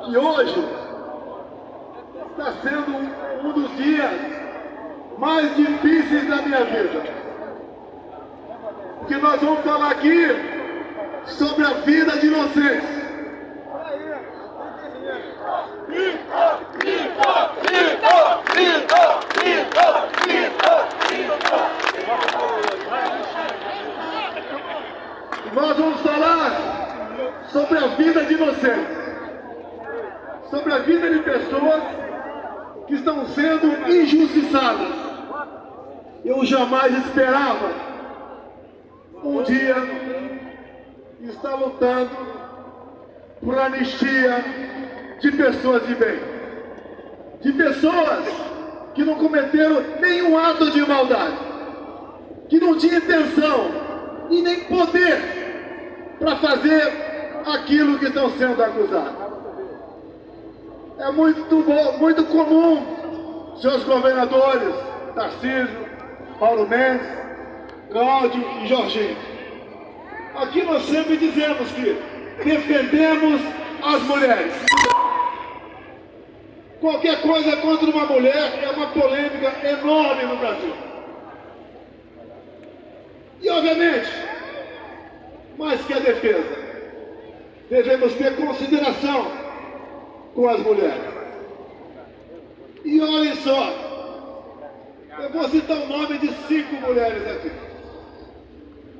E hoje está sendo um dos dias mais difíceis da minha vida. Porque nós vamos falar aqui sobre a vida de inocentes. Nós vamos falar sobre a vida de inocentes, sobre a vida de pessoas que estão sendo injustiçadas. Eu jamais esperava um dia estar lutando por anistia de pessoas de bem, de pessoas que não cometeram nenhum ato de maldade, que não tinham intenção e nem poder para fazer aquilo que estão sendo acusados. É muito comum seus governadores, Tarcísio, Paulo Mendes, Cláudio e Jorginho. Aqui nós sempre dizemos que defendemos as mulheres. Qualquer coisa contra uma mulher é uma polêmica enorme no Brasil. E obviamente, mais que a defesa, devemos ter consideração com as mulheres. E olhem só, eu vou citar o nome de 5 mulheres aqui.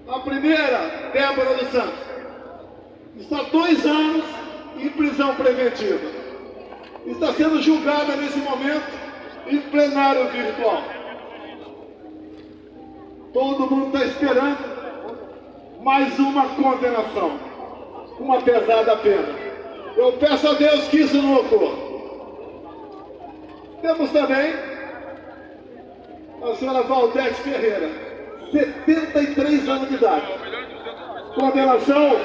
A primeira, Débora dos Santos, está 2 anos em prisão preventiva. Está sendo julgada nesse momento em plenário virtual. Todo mundo está esperando mais uma condenação, uma pesada pena. Eu peço a Deus que isso não ocorra. Temos também a senhora Valdete Ferreira, 73 anos de idade. Condenação,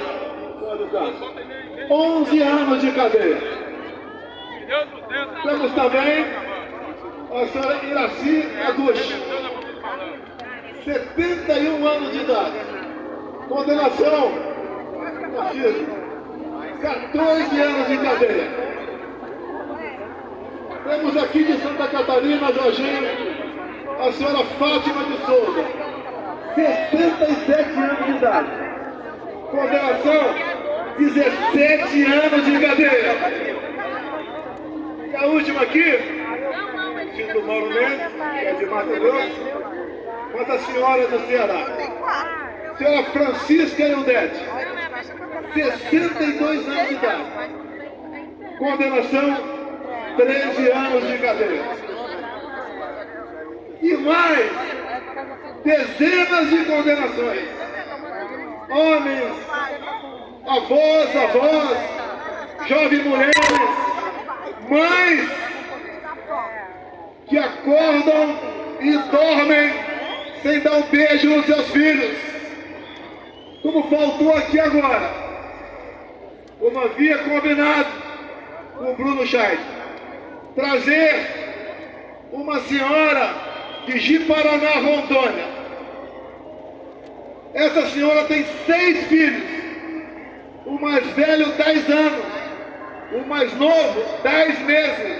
11 anos de cadeia. Temos também a senhora Iraci Aguchi, 71 anos de idade. Condenação, 14 anos de cadeia. Temos aqui de Santa Catarina, Jorginho, a senhora Fátima de Souza, 67 anos de idade. Condenação, 17 anos de cadeia. E a última aqui, do Mauro Mendes, que é de Mato Grosso, quanto a senhora do Ceará. Senhora Francisca Eudete, 62 anos de idade. Condenação, 13 anos de cadeia. E mais dezenas de condenações. Homens, avós, jovens mulheres, mães que acordam e dormem sem dar um beijo nos seus filhos. Como faltou aqui agora, como havia combinado com o Bruno Scheid, trazer uma senhora de Ji-Paraná, Rondônia. Essa senhora tem 6 filhos, o mais velho 10 anos, o mais novo 10 meses,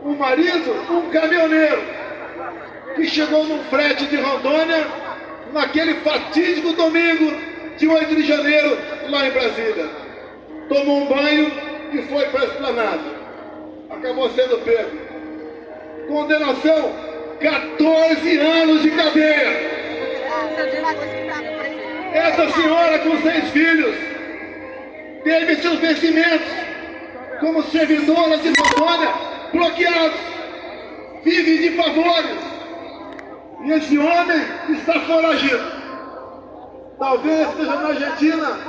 o marido um caminhoneiro, que chegou num frete de Rondônia naquele fatídico domingo de 8 de janeiro, lá em Brasília. Tomou um banho e foi para a esplanada. Acabou sendo pego. Condenação, 14 anos de cadeia. Essa senhora com 6 filhos teve seus vencimentos como servidora de Rondônia bloqueados. Vive de favores. E esse homem está foragido. Talvez esteja na Argentina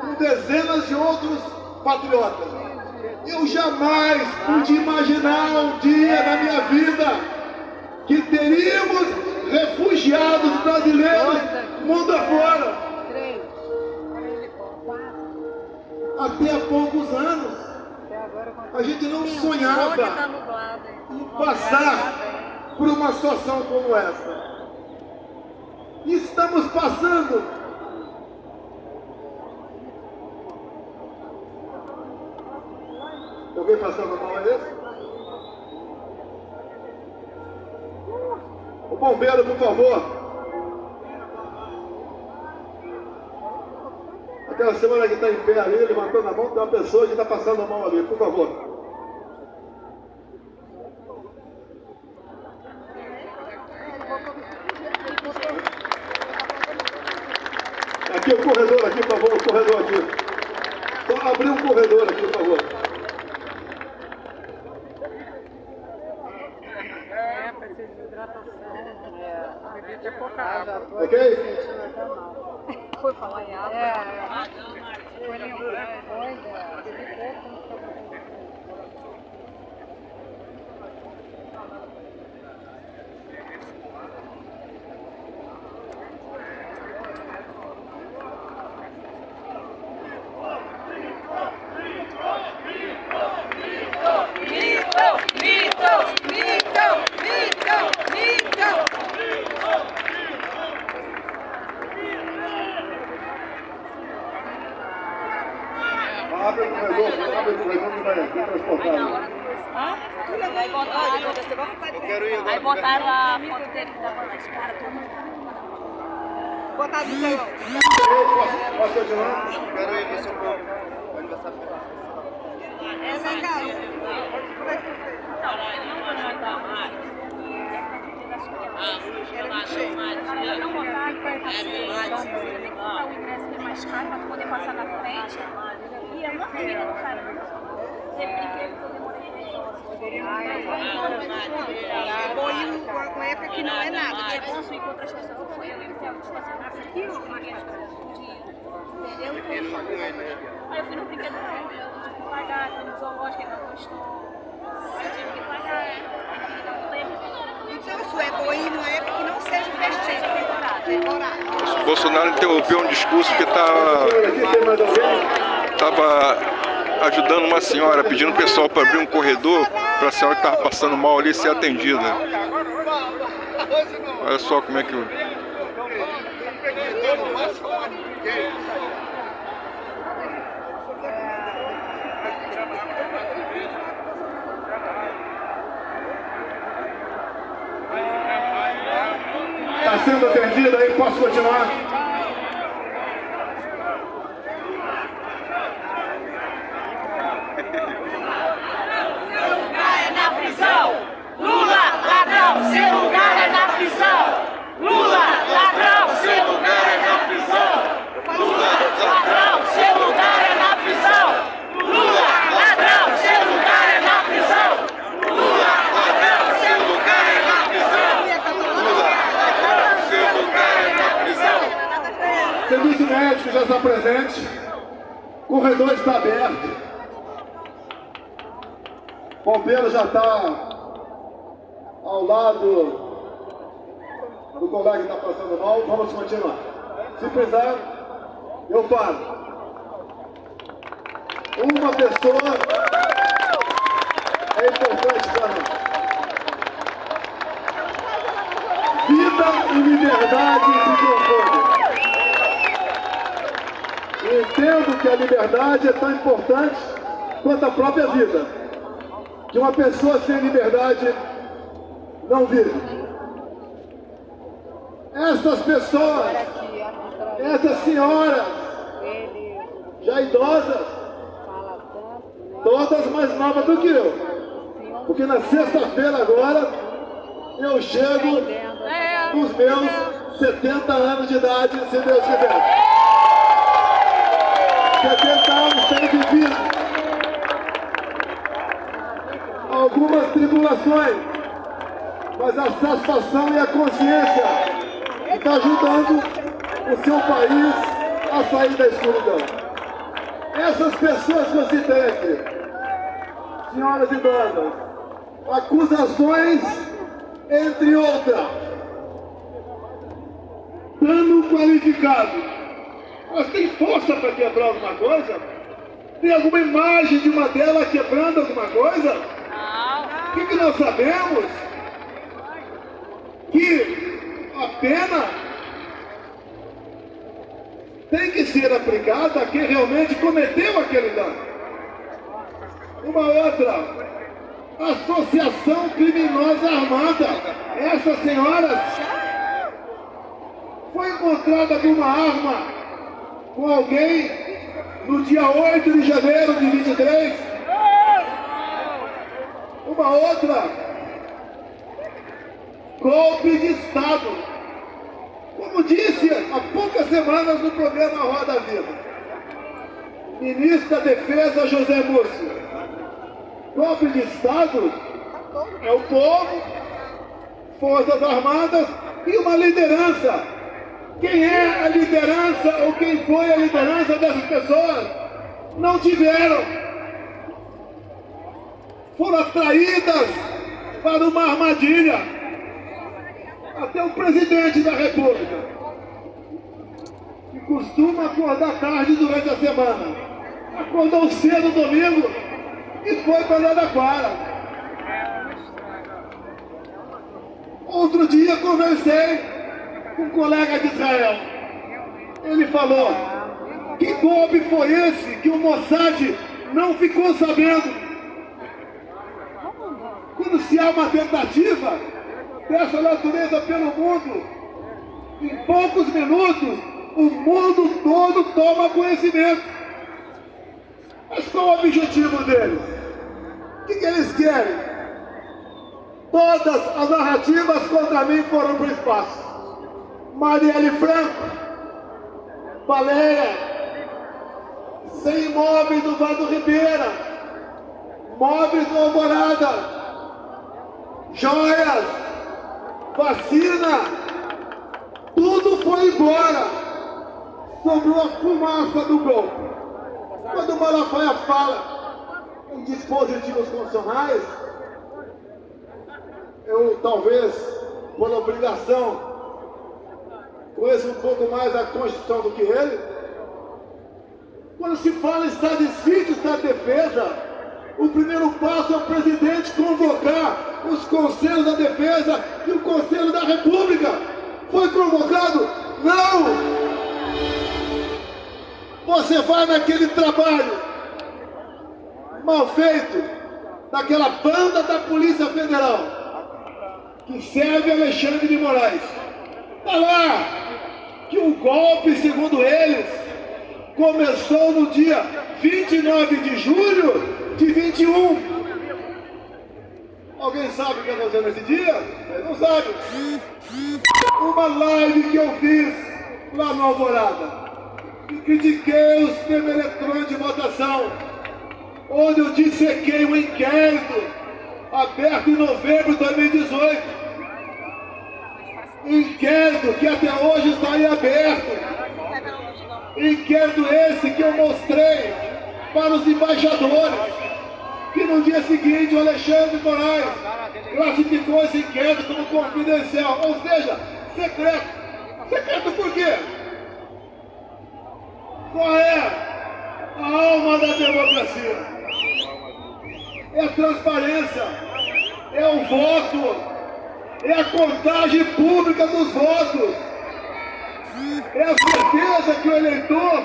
com dezenas de outros patriotas. Eu jamais pude imaginar um dia na minha vida que teríamos refugiados brasileiros mundo afora. Até há poucos anos, a gente não sonhava em passar por uma situação como essa. E estamos passando. Alguém passando a mão é esse? O bombeiro, por favor. Aquela semana que está em pé ali, levantando a mão, tem uma pessoa que está passando a mão ali, por favor. Aqui o corredor, aqui, por favor, o corredor aqui. Só abrir um corredor aqui, por favor. Precisa de hidratação. Bebia até pouca água. Ok? Foi falar em água. Foi lembrar, doida. Bebi pouco. Abre o corredor que vai transportar. Aí botaram a foto dele que tava na cara, todo mundo. Botaram no telão. Posso continuar? Quero ir pro seu povo. Onde você vai? Essa é a casa. Como é que você fez? Para não botar e vai passar você tem que comprar o ingresso que é mais caro para poder passar na frente. E é uma família do cara. Você brinquedo que eu demorei 3 horas. É bom ir uma época que não é nada. É bom tu ir com outras pessoas. Não foi eu e o Theo que estacionasse aqui, eu paguei as coisas do dia. Entendeu? Aí eu fui no brinquedo, eu tive que pagar, fui no zoológico, que custou. Aí eu tive que pagar. Então isso é bom ir numa época que não seja festiva, temporada. O Bolsonaro interrompeu um discurso que estava ajudando uma senhora, pedindo o pessoal para abrir um corredor para a senhora que estava passando mal ali ser atendida. Olha só como é que... Está sendo atendido aí, posso continuar? Seu lugar é na prisão! Lula, ladrão! Seu lugar é na prisão! Lula, ladrão! Seu lugar é na prisão! Lula, ladrão! Seu lugar é na prisão! Lula, ladrão! Seu lugar é na prisão! Lula, ladrão! Seu lugar é na prisão! Lula, ladrão! Seu lugar é na prisão! Serviço médico já está presente. O corredor está aberto. O bombeiro já está ao lado do colega que está passando mal. Vamos continuar. Se precisar, eu paro. Uma pessoa é importante para nós. Vida e liberdade se confundem. Entendo que a liberdade é tão importante quanto a própria vida. Que uma pessoa sem liberdade não vive. Essas pessoas, essas senhoras, já idosas, todas mais novas do que eu. Porque na sexta-feira agora, eu chego nos meus 70 anos de idade, se Deus quiser. 70 anos tenho vivido algumas tribulações, mas a satisfação e a consciência está ajudando o seu país a sair da escuridão. Essas pessoas que eu citei aqui, senhoras idosas, acusações, entre outras, dano qualificado. Elas têm força para quebrar alguma coisa? Tem alguma imagem de uma delas quebrando alguma coisa? O que nós sabemos? Que a pena tem que ser aplicada a quem realmente cometeu aquele dano. Uma outra, associação criminosa armada. Essa senhora foi encontrada com uma arma com alguém no dia 8 de janeiro de 23. Uma outra, golpe de Estado. Como disse há poucas semanas no programa Roda Viva, ministro da Defesa José Múcio, golpe de Estado é o povo, Forças Armadas e uma liderança. Quem é a liderança ou quem foi a liderança dessas pessoas? Não tiveram. Foram atraídas para uma armadilha. Até o presidente da República, que costuma acordar tarde durante a semana, acordou cedo domingo e foi para Araraquara. Outro dia conversei com um colega de Israel. Ele falou: que golpe foi esse que o Mossad não ficou sabendo? Quando se há uma tentativa dessa natureza pelo mundo, em poucos minutos, o mundo todo toma conhecimento. Mas qual o objetivo deles? O que eles querem? Todas as narrativas contra mim foram para o espaço. Marielle Franco, Baleia, sem imóveis do Vado Ribeira, móveis do Alvorada, joias, vacina, tudo foi embora. Sobrou a fumaça do golpe. Quando o Malafaia fala em dispositivos funcionais, eu talvez, por obrigação, conheço um pouco mais a Constituição do que ele. Quando se fala em estado de sítio, estado de defesa, o primeiro passo é o presidente convocar os conselhos da defesa e o Conselho da República. Foi convocado? Não! Você vai naquele trabalho mal feito daquela banda da Polícia Federal que serve Alexandre de Moraes. Está lá que o golpe, segundo eles, começou no dia 29 de julho de 21. Alguém sabe o que aconteceu nesse dia? Ele não sabe. Uma live que eu fiz lá no Alvorada e critiquei o sistema eletrônico de votação, onde eu dissequei um inquérito aberto em novembro de 2018. Inquérito que até hoje está em aberto. Inquérito esse que eu mostrei para os embaixadores, que no dia seguinte o Alexandre de Moraes classificou esse inquérito como confidencial, ou seja, secreto. Secreto por quê? Qual é a alma da democracia? É a transparência, é o voto, é a contagem pública dos votos, é a certeza que o eleitor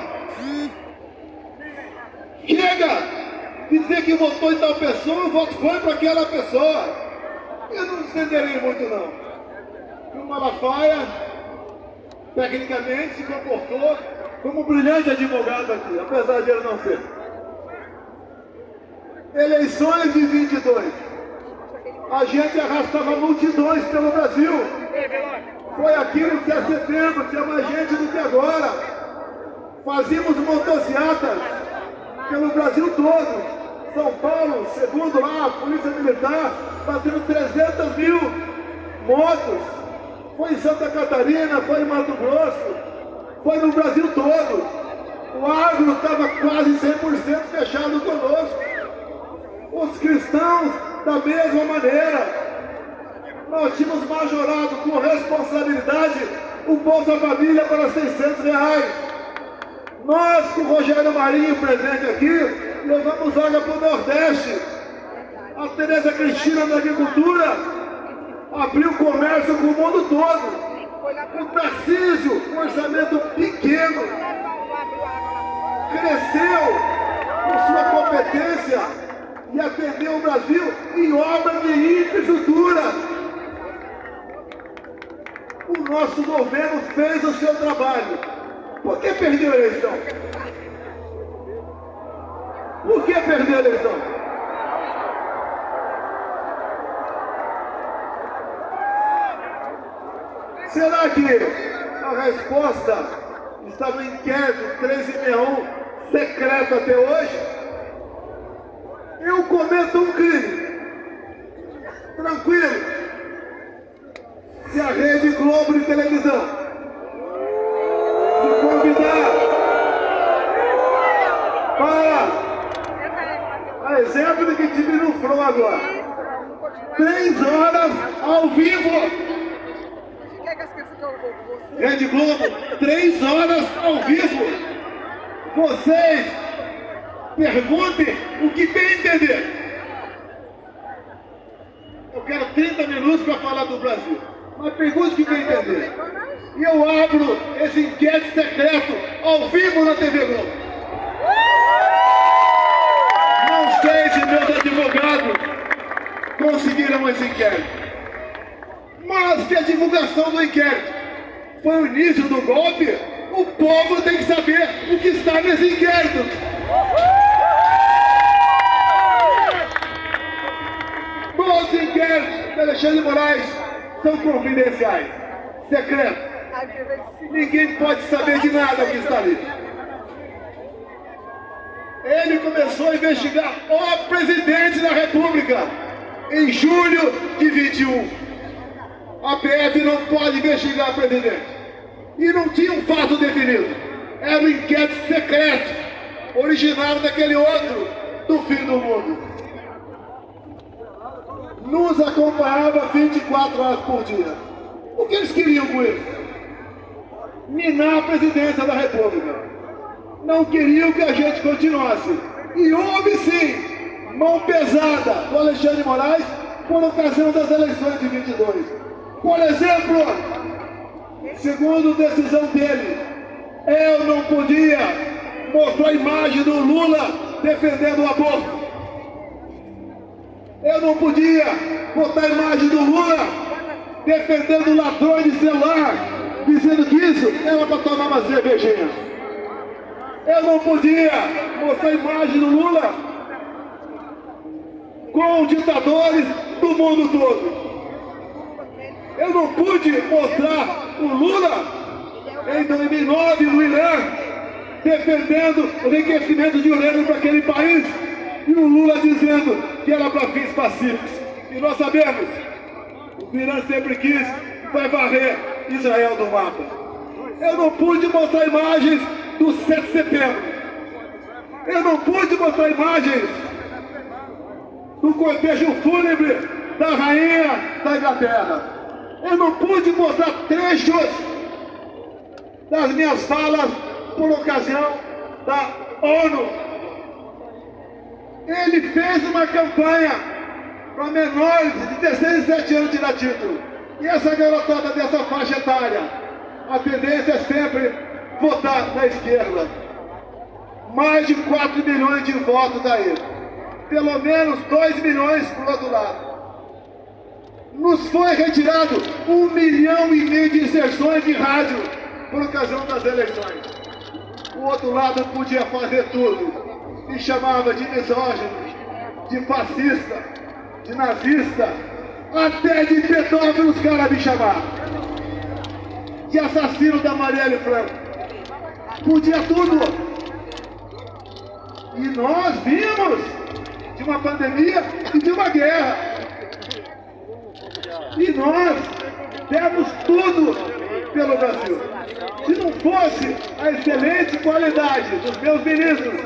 chega e dizer que votou em tal pessoa, o voto foi para aquela pessoa. Eu não entenderei muito não. O Malafaia, tecnicamente, se comportou como um brilhante advogado aqui, apesar de ele não ser. Eleições de 22. A gente arrastava multidões pelo Brasil. Foi aqui no 7 de setembro, tinha mais gente do que agora. Fazíamos motocicletas pelo Brasil todo. São Paulo, segundo lá a Polícia Militar, está tendo 300 mil motos. Foi em Santa Catarina, foi em Mato Grosso, foi no Brasil todo. O agro estava quase 100% fechado conosco. Os cristãos, da mesma maneira. Nós tínhamos majorado com responsabilidade o Bolsa Família para R$600. Nós, com o Rogério Marinho presente aqui, levamos água para o Nordeste. A Tereza Cristina da Agricultura abriu comércio com o mundo todo. O Tarcísio, um orçamento pequeno, cresceu com sua competência e atender o Brasil em obras de infraestrutura. O nosso governo fez o seu trabalho. Por que perdeu a eleição? Por que perdeu a eleição? Será que a resposta está no inquérito 1361 secreto até hoje? Eu cometo um crime. Tranquilo. Se a Rede Globo de televisão me convidar para, a exemplo de que tive no Front agora, 3 horas ao vivo. Rede Globo, 3 horas ao vivo. Vocês perguntem o que bem entender. Eu quero 30 minutos para falar do Brasil. Mas pergunte o que bem entender. E eu abro esse inquérito secreto ao vivo na TV Globo. Não sei se meus advogados conseguiram esse inquérito. Mas que a divulgação do inquérito foi o início do golpe, o povo tem que saber o que está nesse inquérito. Todos os inquéritos de Alexandre de Moraes são confidenciais, secretos. Ninguém pode saber de nada que está ali. Ele começou a investigar o presidente da República em julho de 21. A PF não pode investigar o presidente. E não tinha um fato definido. Era um inquérito secreto, originado daquele outro do fim do mundo. Nos acompanhava 24 horas por dia. O que eles queriam com isso? Minar a presidência da República. Não queriam que a gente continuasse. E houve sim mão pesada do Alexandre de Moraes por ocasião das eleições de 22. Por exemplo, segundo decisão dele, eu não podia mostrar a imagem do Lula defendendo o aborto. Eu não podia botar a imagem do Lula defendendo ladrões de celular, dizendo que isso era para tomar uma cervejinha. Eu não podia mostrar a imagem do Lula com ditadores do mundo todo. Eu não pude mostrar o Lula em 2009 no Irã defendendo o enriquecimento de urânio para aquele país e o Lula dizendo que era para fins pacíficos. E nós sabemos, o Irã sempre quis e vai varrer Israel do mapa. Eu não pude mostrar imagens do 7 de setembro. Eu não pude mostrar imagens do cortejo fúnebre da rainha da Inglaterra. Eu não pude mostrar trechos das minhas falas por ocasião da ONU. Ele fez uma campanha para menores de 16 e 17 anos tirar título. E essa garotada dessa faixa etária, a tendência é sempre votar na esquerda. Mais de 4 milhões de votos aí. Pelo menos 2 milhões para o outro lado. Nos foi retirado 1,5 milhão de inserções de rádio por ocasião das eleições. O outro lado podia fazer tudo. Me chamava de misógino, de fascista, de nazista, até de pedófilo os caras me chamavam. De assassino da Marielle Franco. Podia tudo. E nós vimos de uma pandemia e de uma guerra. E nós demos tudo pelo Brasil. Se não fosse a excelente qualidade dos meus ministros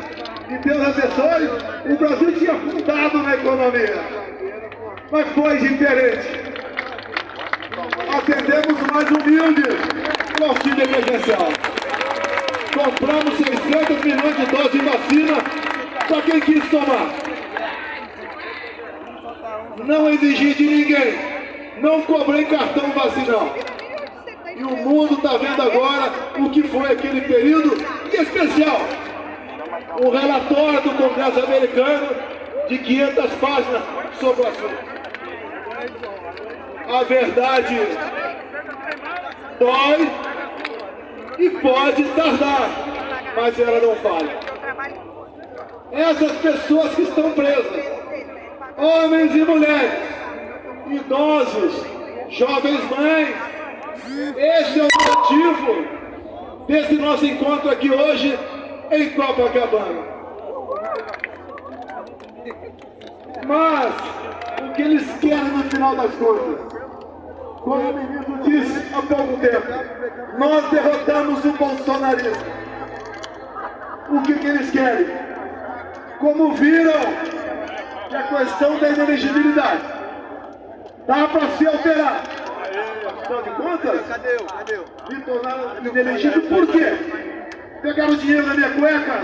e meus assessores, o Brasil tinha afundado na economia. Mas foi diferente. Atendemos os mais humildes no auxílio emergencial. Compramos 600 milhões de doses de vacina para quem quis tomar. Não exigi de ninguém. Não cobrei cartão vacinal. E o mundo está vendo agora o que foi aquele período, em especial o relatório do Congresso americano de 500 páginas sobre o assunto. A verdade dói e pode tardar, mas ela não falha. Essas pessoas que estão presas, homens e mulheres, idosos, jovens mães, esse é o motivo desse nosso encontro aqui hoje em Copacabana. Mas o que eles querem no final das contas? Como o ministro disse há pouco tempo, nós derrotamos o bolsonarismo. O que eles querem? Como viram que a questão da inelegibilidade dá para se alterar. Afinal de contas, me tornaram inelegível por quê? Pegaram dinheiro na minha cueca?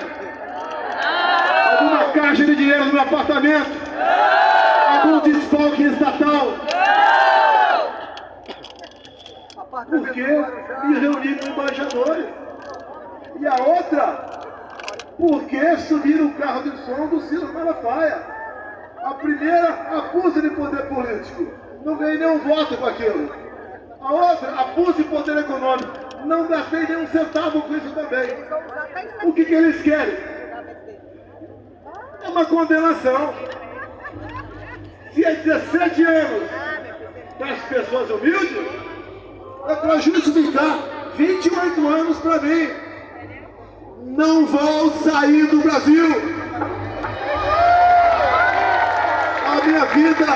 Alguma caixa de dinheiro no meu apartamento? Algum desfalque estatal? Porque me reuni com embaixadores. E a outra, porque subiram o carro de som do Ciro Malafaia. A primeira, abuso de poder político. Não ganhei nenhum voto com aquilo. A outra, abuso de poder econômico. Não gastei nenhum centavo com isso também. O que eles querem? É uma condenação. Se é 17 anos das pessoas humildes, é para justificar 28 anos para mim. Não vou sair do Brasil. A minha vida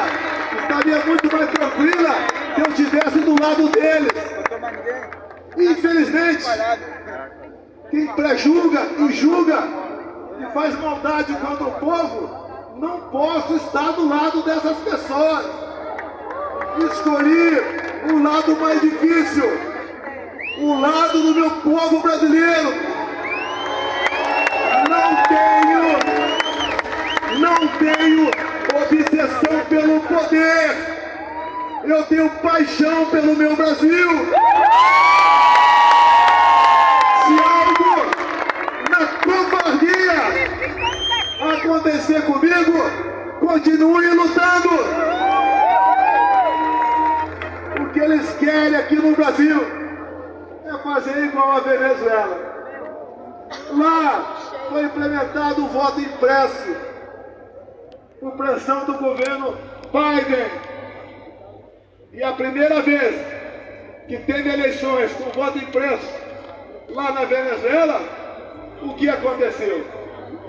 estaria muito mais tranquila se eu estivesse do lado deles. Infelizmente, quem pré-julga e julga e faz maldade contra o povo, não posso estar do lado dessas pessoas. Escolhi o lado mais difícil, o lado do meu povo brasileiro. Não tenho obsessão pelo poder. Eu tenho paixão pelo meu Brasil. Se algo na covardia acontecer comigo, continue lutando. O que eles querem aqui no Brasil é fazer igual a Venezuela. Lá foi implementado o voto impresso por pressão do governo Biden. E a primeira vez que teve eleições com voto impresso lá na Venezuela, o que aconteceu?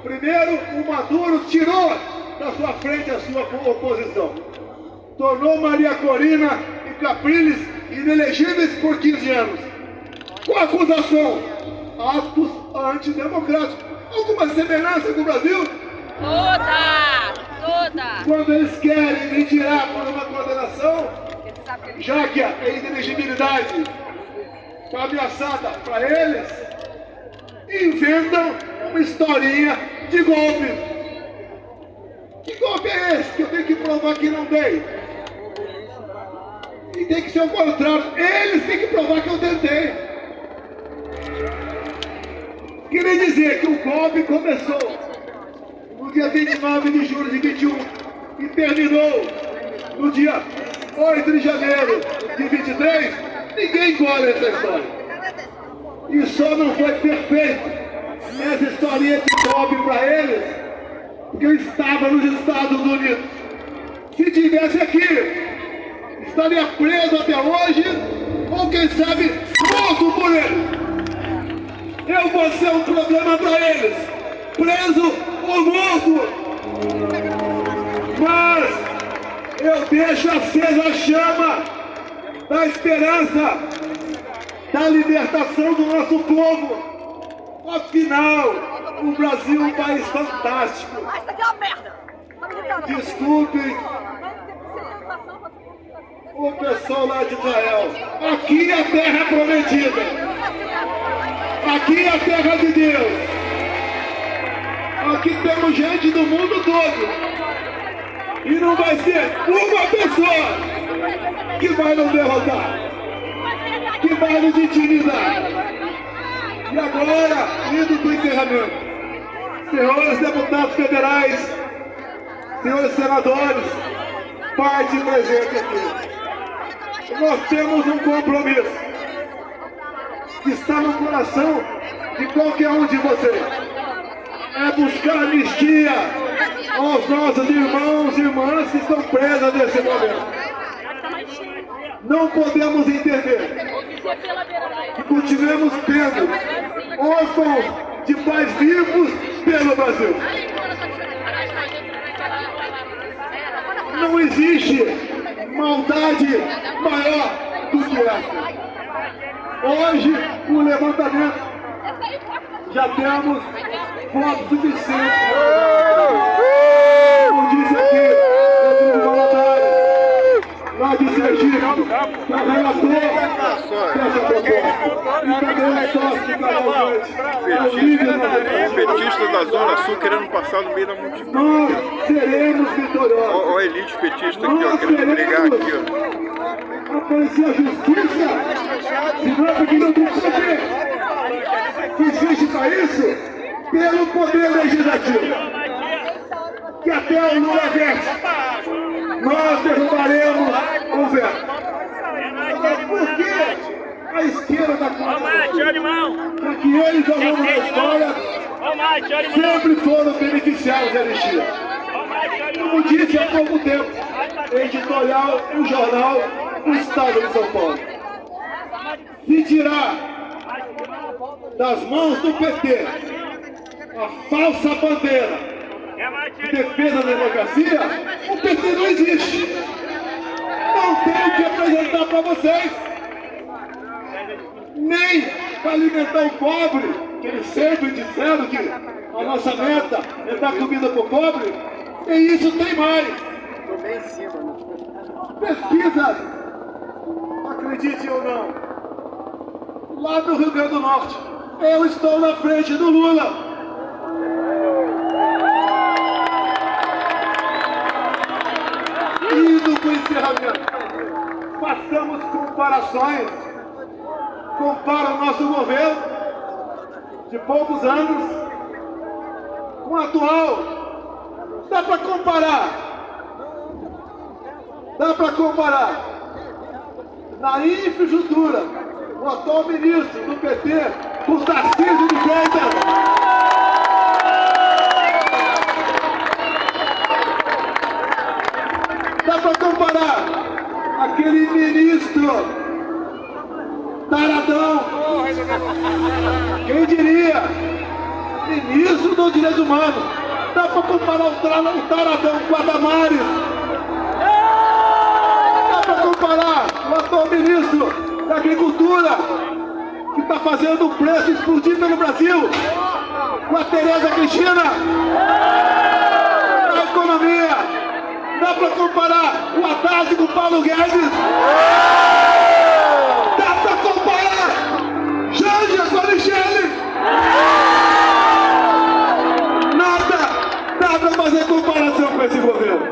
Primeiro, o Maduro tirou da sua frente a sua oposição. Tornou Maria Corina e Capriles inelegíveis por 15 anos. Com a acusação, atos antidemocráticos. Alguma semelhança com o Brasil? Toda! Quando eles querem me tirar por uma condenação, já que a inelegibilidade está ameaçada para eles, inventam uma historinha de golpe. Que golpe é esse que eu tenho que provar que não dei? E tem que ser o contrário. Eles têm que provar que eu tentei. Queria dizer que o golpe começou no dia 29 de julho de 21 e terminou no dia 8 de janeiro de 23. Ninguém engole essa história. E só não foi perfeito essa historinha de golpe para eles, porque eu estava nos Estados Unidos. Se tivesse aqui, estaria preso até hoje, ou quem sabe, morto por eles. Eu vou ser um problema para eles, preso ou morto. Mas eu deixo acesa a chama da esperança, da libertação do nosso povo. Afinal, o Brasil é um país fantástico. Mas isso aqui é uma merda! Desculpem o pessoal lá de Israel. Aqui é a terra prometida. Aqui é a terra de Deus. Aqui temos gente do mundo todo. E não vai ser uma pessoa que vai nos derrotar, que vai nos intimidar. E agora, indo para o encerramento. Senhores deputados federais, senhores senadores, parte presente aqui. Nós temos um compromisso que está no coração de qualquer um de vocês. É buscar anistia aos nossos irmãos e irmãs que estão presos nesse momento. Não podemos entender que continuemos tendo órfãos de pais vivos pelo Brasil. Não existe maldade maior do que essa. Hoje, o levantamento, já temos votos suficientes. Como disse aqui, o voluntário, lá de Sergipe, que é o relator dessa proposta. E também o sócio de Petista da Zona Sul querendo passar no meio da multidão. Nós seremos vitoriosos. Olha a elite petista aqui, ó, querendo brigar aqui, ó. Aparecer a justiça, senão porque não tem poder que existe para isso, pelo poder legislativo, que até o Lula vence. Nós derrubaremos o veto. Agora, por que a esquerda está com para que eles, ao longo da história, sempre foram beneficiados da anistia? Como disse há pouco tempo, editorial do jornal do Estado de São Paulo. Se tirar das mãos do PT a falsa bandeira de defesa da democracia, o PT não existe. Não tem o que apresentar para vocês. Nem para alimentar o pobre, que eles sempre disseram que a nossa meta é dar comida para o pobre, e isso tem mais. Pesquisas, acredite ou não, lá do Rio Grande do Norte, eu estou na frente do Lula. Indo para o encerramento, façamos comparações. Compara o nosso governo de poucos anos com o atual. Dá para comparar. Dá para comparar. Na infraestrutura, o atual ministro do PT, o Tarcísio de Freitas. Dá para comparar aquele ministro taradão, quem diria, ministro dos direitos humanos. Dá para comparar o taradão com a Damares. Dá para comparar o atual ministro da Agricultura, que está fazendo o preço explodir pelo Brasil, com a Tereza Cristina. A economia, dá para comparar o Haddad com o Paulo Guedes. Dá para comparar Janja com a Michele. Nada dá para fazer comparação com esse governo.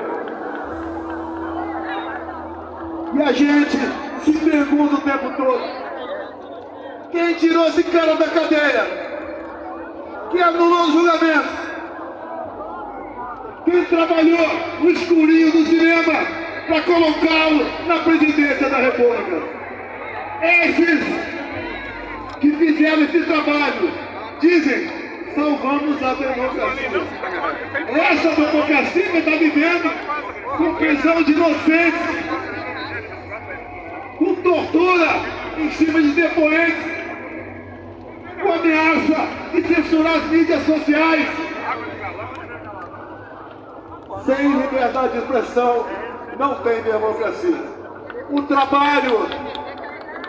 E a gente se pergunta o tempo todo: quem tirou esse cara da cadeia? Quem anulou os julgamentos? Quem trabalhou no escurinho do cinema para colocá-lo na presidência da República? Esses que fizeram esse trabalho dizem: salvamos a democracia. Essa democracia que está vivendo com prisão de inocentes, com tortura em cima de depoentes, com ameaça de censurar as mídias sociais. Sem liberdade de expressão não tem democracia. O trabalho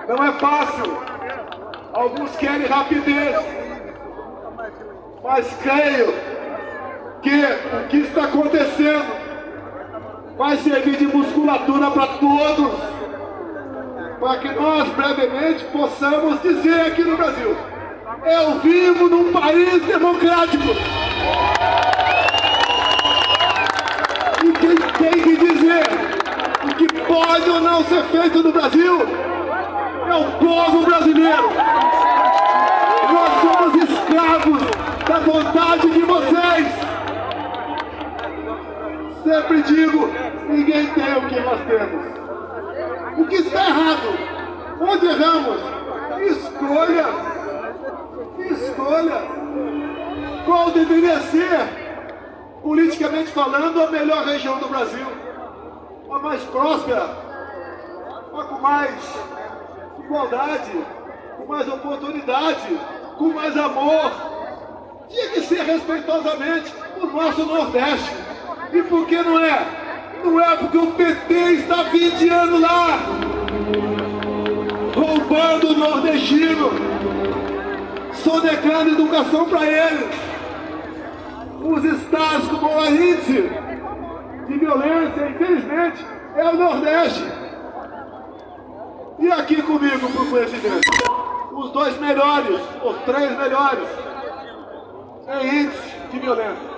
não é fácil. Alguns querem rapidez. Mas creio que o que está acontecendo vai servir de musculatura para todos, para que nós brevemente possamos dizer aqui no Brasil: eu vivo num país democrático. E quem tem que dizer o que pode ou não ser feito no Brasil é o povo brasileiro. Nós somos escravos da vontade de vocês. Sempre digo, ninguém tem o que nós temos. O que está errado? Onde erramos? Escolha. Escolha. Qual deveria ser, politicamente falando, a melhor região do Brasil? A mais próspera, a com mais igualdade, com mais oportunidade, com mais amor. Tinha que ser respeitosamente o nosso Nordeste. E por que não é? Não é porque o PT está há 20 anos lá, roubando o nordestino, sonegando educação para ele. Os estados com maior índice de violência, infelizmente, é o Nordeste. E aqui comigo, para o presidente, os 2 melhores, os 3 melhores em índice de violência: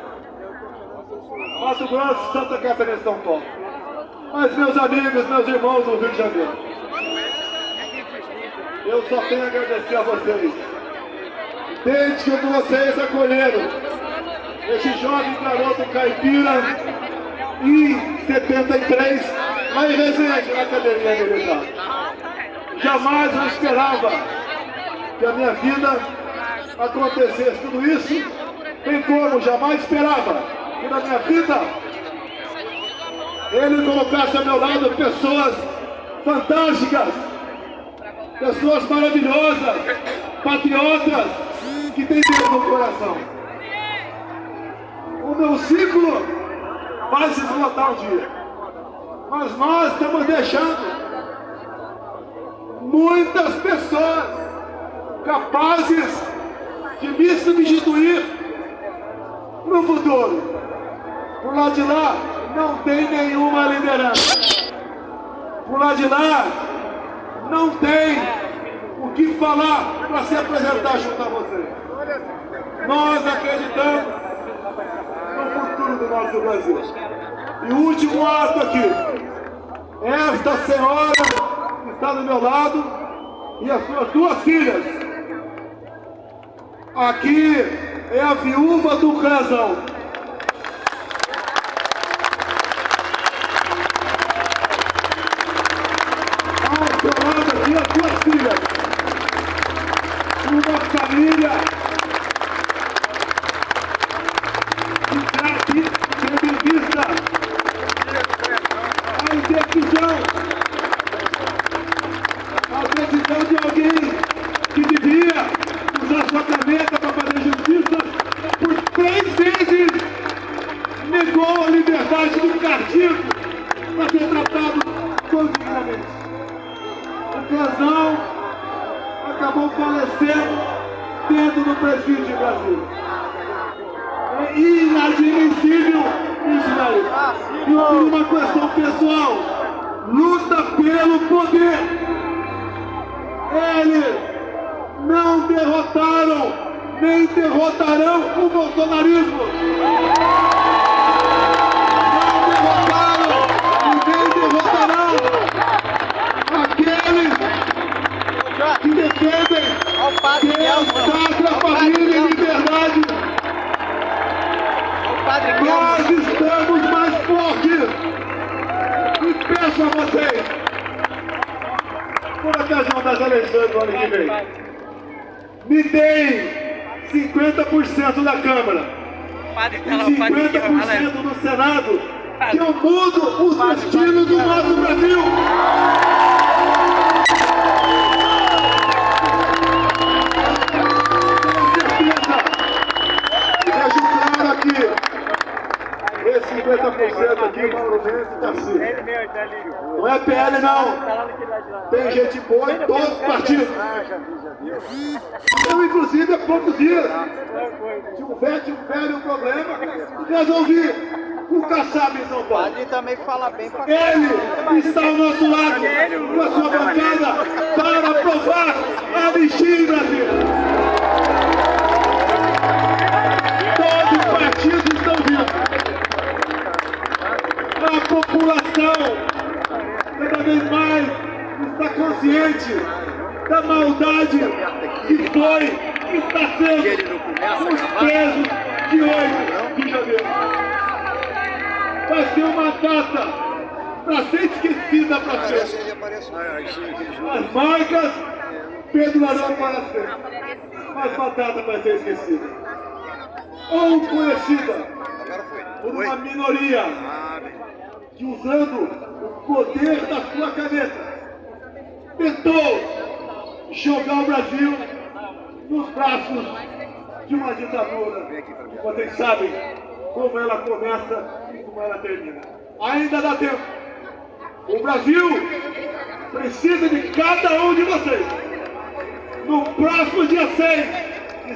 Mato Grosso, Santa Catarina e São Paulo. Mas, meus amigos, meus irmãos do Rio de Janeiro, eu só tenho a agradecer a vocês. Desde que vocês acolheram esse jovem garoto caipira em 73, lá em Resende, na Academia Militar. Jamais eu esperava que a minha vida acontecesse tudo isso, bem como jamais esperava que na minha vida ele colocasse ao meu lado pessoas fantásticas, pessoas maravilhosas, patriotas, que têm Deus no coração. O meu ciclo vai se esgotar um dia, mas nós estamos deixando muitas pessoas capazes de me substituir no futuro. Por lá de lá não tem nenhuma liderança. Por lá de lá não tem o que falar para se apresentar junto a vocês. Nós acreditamos no futuro do nosso Brasil. E o último ato aqui, esta senhora que está do meu lado e as suas 2 filhas. Aqui é a viúva do casal. Ao seu lado aqui as 2 filhas. Uma família que está aqui tendo em vista a decisão de alguém que devia usar sua caneta para fazer justiça, por 3 vezes negou a liberdade do castigo para ser tratado condignamente. O casal acabou falecendo dentro do presídio de Brasília. É inadmissível isso daí. E por uma questão pessoal, luta pelo poder. Eles não derrotaram, nem derrotarão o bolsonarismo. Não derrotaram e nem derrotarão aqueles que defendem Deus, pátria, família e liberdade. Nós estamos mais fortes. E peço a vocês, por ocasião das eleições do ano que vem, me deem 50% da Câmara e 50% do Senado, que eu mudo os destinos do nosso Brasil. Deixo claro aqui, esse 50% aqui, Mauro Mendes e Tarcísio. Não é PL não, tem gente boa em todos os partidos. Eu, inclusive, há poucos dias, tinha um velho problema, resolvi o Kassab em São Paulo. Ele também fala bem pra Ele está ao nosso lado, com a sua bancada, para aprovar a anistia em Brasília. Todos os partidos estão vivos. A população cada vez mais está consciente da maldade que foi, que está sendo os presos de hoje de janeiro. vai ser uma data para ser esquecida para Parece sempre. ele apareceu. As marcas perdurarão para sempre, mas uma data vai ser esquecida. Ou conhecida Agora foi. por Foi. uma minoria Ah, bem. que, usando o poder da sua caneta, tentou jogar o Brasil nos braços de uma ditadura. Vocês sabem como ela começa e como ela termina. Ainda dá tempo. O Brasil precisa de cada um de vocês. No próximo dia 6,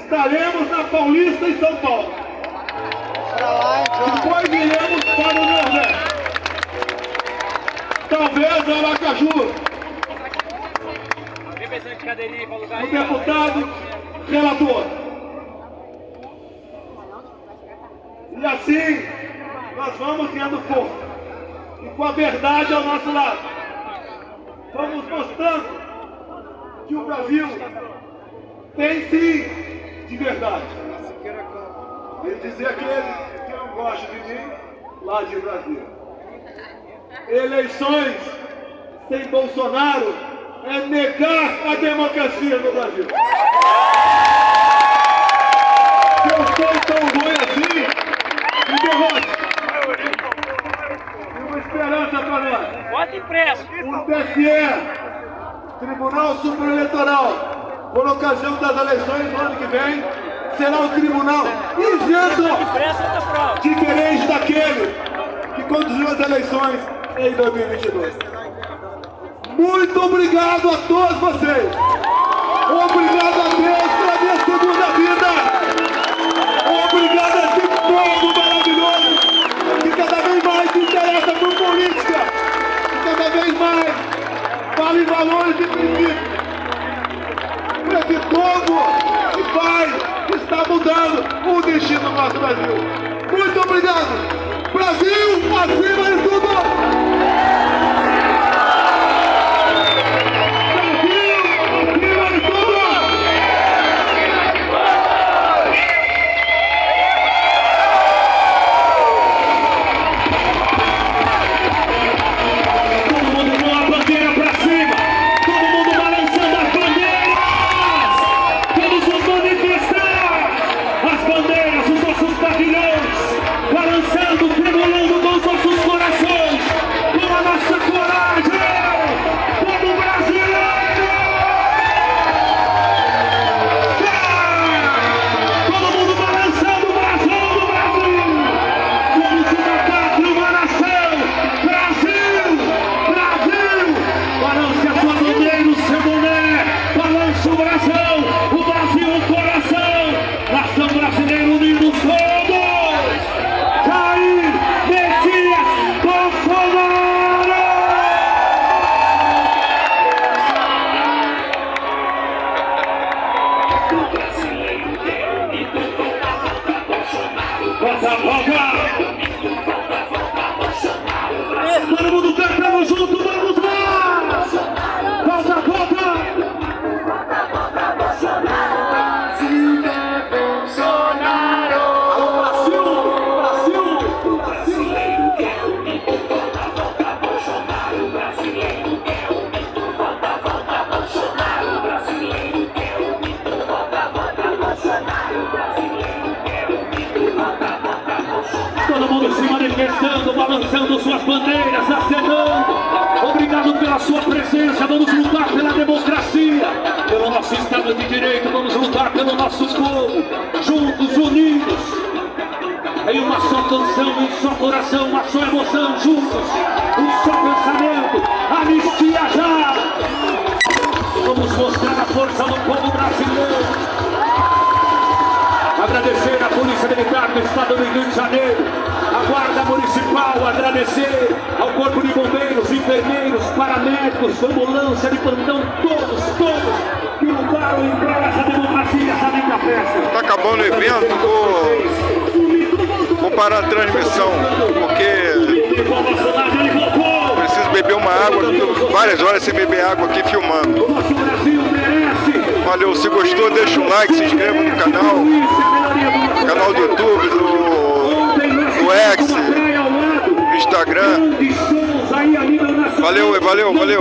estaremos na Paulista, em São Paulo. Depois iremos para o Nordeste. Talvez a Aracaju. O deputado relator. E assim nós vamos tendo força. E com a verdade ao nosso lado. Vamos mostrando que o Brasil tem sim de verdade. E dizer aqueles que não gostam de mim, lá de Brasília. Eleições sem Bolsonaro é negar a democracia no Brasil. Se eu sou tão ruim assim, me derrote. E uma esperança para nós. Voto impresso. O TSE, Tribunal Superior Eleitoral, por ocasião das eleições do ano que vem, será um tribunal isento, Impresso da prova. diferente daquele que conduziu as eleições em 2022. Muito obrigado a todos vocês. Obrigado a Deus pela minha segunda vida. Obrigado a esse povo maravilhoso que cada vez mais se interessa por política, que cada vez mais vale valores e princípios. Por esse povo que vai estar mudando o destino do nosso Brasil. Muito obrigado. Brasil, acima de tudo! Todo mundo cantando junto, vamos lá! Volta, volta! Todo mundo se manifestando, balançando suas bandeiras, acenando. Obrigado pela sua presença. Vamos lutar pela democracia, pelo nosso Estado de Direito. Vamos lutar pelo nosso povo, juntos, unidos, em uma só canção, em um só coração, uma só emoção, juntos, um só pensamento. Anistia já! Vamos mostrar a força do povo brasileiro. Agradecer à Polícia Militar do Estado do Rio de Janeiro, à Guarda Municipal, agradecer ao Corpo de Bombeiros, enfermeiros, paramédicos, ambulância de plantão, todos que lutaram em prol dessa democracia, essa linda festa. Tá acabando o evento, vou parar a transmissão, porque preciso beber uma água, tô várias horas sem beber água aqui filmando. O nosso Brasil merece. Valeu, se gostou deixa o like, se inscreva no canal do YouTube, do X. Instagram. Valeu, valeu, valeu.